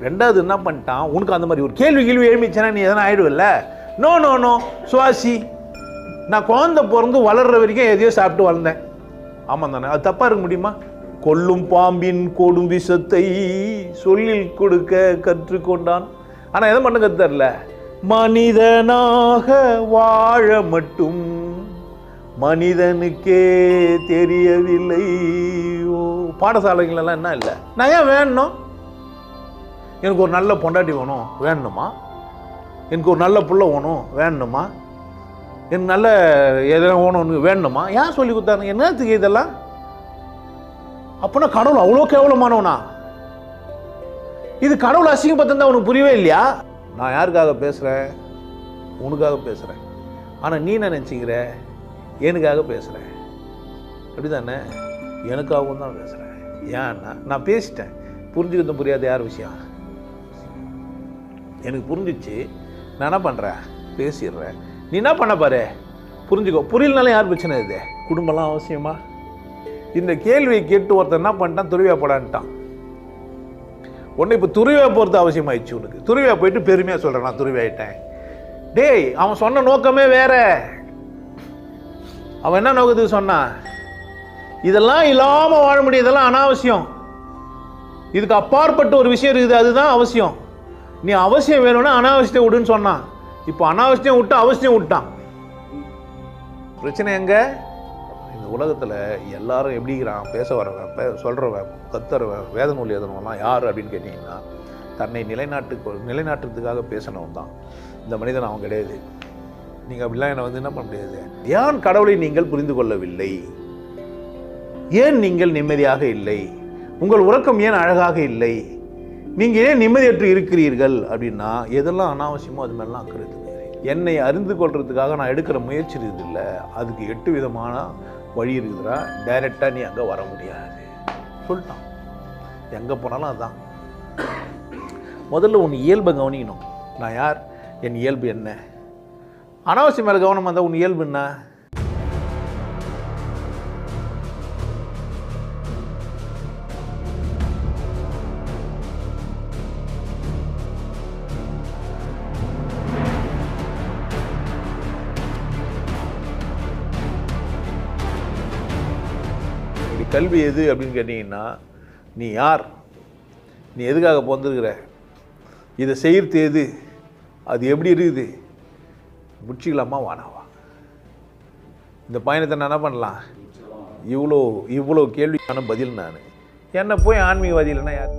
ரெண்டாவது என்ன பண்ணிட்டான், உனக்கு அந்த மாதிரி ஒரு கேள்வி எழுப்பிச்சேன்னா நீ எதனா ஆயிடுவில்ல. நோ நோ நோ சுவாசி, நான் குழந்தை பிறந்து வளர்ற வரைக்கும் எதையோ சாப்பிட்டு வளர்ந்தேன். ஆமாம் தானே? அது தப்பாக இருக்க முடியுமா? கொல்லும் பாம்பின் கொடும் விஷத்தை சொல்லில் கொடுக்க கற்றுக்கொண்டான். ஆனால் எதை மட்டும் கற்றுத்தரல, மனிதனாக வாழ மட்டும் மனிதனுக்கே தெரியவில்லை. பாடசாலைகளெல்லாம் என்ன இல்லை, நான் ஏன் வேணும்? எனக்கு ஒரு நல்ல பொண்டாட்டி வேணும் வேணுமா? எனக்கு ஒரு நல்ல புள்ள வேணும் வேணுமா? எனக்கு நல்ல எதனா வேணும்னு வேணுமா? ஏன் சொல்லி கொடுத்தாங்க? என்னத்துக்கு இதெல்லாம்? அப்போனா கடவுள் அவ்வளோ கேவலமானவனா? இது கடவுள் அசிங்கப்பத்திருந்தா உனக்கு புரியவே இல்லையா? நான் யாருக்காக பேசுகிறேன்? உனக்காக பேசுகிறேன். ஆனால் நீ என்ன நினச்சிக்கிற? எனக்காக பேசுகிறேன். அப்படி தானே? எனக்காகவும் தான் பேசுகிறேன். ஏன்னா நான் பேசிட்டேன். புரிஞ்சுக்கிறது புரியாது யார் விஷயம்? எனக்கு புரிஞ்சிச்சு. நான் என்ன பண்ணுறேன்? பேசிடுறேன். நீ என்ன பண்ண பாரு, புரிஞ்சுக்கோ. புரியலனாலும் யார் பிரச்சனை? இது குடும்பம்லாம் அவசியமா? இந்த கேள்வியை கேட்டு ஒருத்தர் என்ன பண்ணிட்டான், துருவியா போடான்ட்டான். உடனே இப்போ துருவியா போகிறது அவசியமாயிடுச்சு உனக்கு. துருவியா போயிட்டு பெருமையாக சொல்கிறேன் நான் துருவியாயிட்டேன். டேய், அவன் சொன்ன நோக்கமே வேற. அவன் என்ன நோக்கத்துக்கு சொன்னான்? இதெல்லாம் இல்லாமல் வாழ முடியும், இதெல்லாம் அனாவசியம், இதுக்கு அப்பாற்பட்ட ஒரு விஷயம் இருக்குது, அதுதான் அவசியம். நீ அவசியம் வேணும்னா அனாவசியத்தை விடுன்னு சொன்னான். இப்போ அனாவசியம் விட்டு அவசியம் விட்டான். பிரச்சனை எங்க? இந்த உலகத்தில் எல்லாரும் எப்படிங்கிறான்? பேச வரவன், சொல்கிறவன், கத்துறவன், வேத நூல் எழுதணும்லாம் யார் அப்படின்னு கேட்டிங்கன்னா, தன்னை நிலைநாட்டுறதுக்காக பேசினவன் தான் இந்த மனிதன். அவன் கிடையாது. நீங்கள் அப்படிலாம் என்னை என்ன பண்ண முடியாது. ஏன் கடவுளை நீங்கள் புரிந்து கொள்ளவில்லை? ஏன் நீங்கள் நிம்மதியாக இல்லை? உங்கள் உறக்கம் ஏன் அழகாக இல்லை? நீங்கள் ஏன் நிம்மதியற்று இருக்கிறீர்கள்? அப்படின்னா எதெல்லாம் அனாவசியமோ அது மாதிரிலாம் அக்கிறது. என்னை அறிந்து கொள்றதுக்காக நான் எடுக்கிற முயற்சி இருக்குது இல்லை, அதுக்கு 8 விதமான வழி இருக்குதுடா. டைரெக்டாக நீ அங்கே வர முடியாது சொல்லிட்டான். எங்கே போனாலும் அதுதான். முதல்ல உன் இயல்பை கவனிக்கணும். நான் யார்? என் இயல்பு என்ன? அனாவசியம் மேலே கவனம் வந்தால் உன் இயல்பு என்ன? கல்வி எது அப்படின்னு கேட்டிங்கன்னா, நீ யார்? நீ எதுக்காக பிறந்திருக்கிற? இதை செய்கிறது எது? அது எப்படி இருக்குது? முடிச்சிக்கலாமா வானாவா? இந்த பயணத்தை நான் என்ன பண்ணலாம்? இவ்வளோ கேள்விக்கான பதில் நான். என்ன போய் ஆன்மீகவாதி இல்லைன்னா யார்?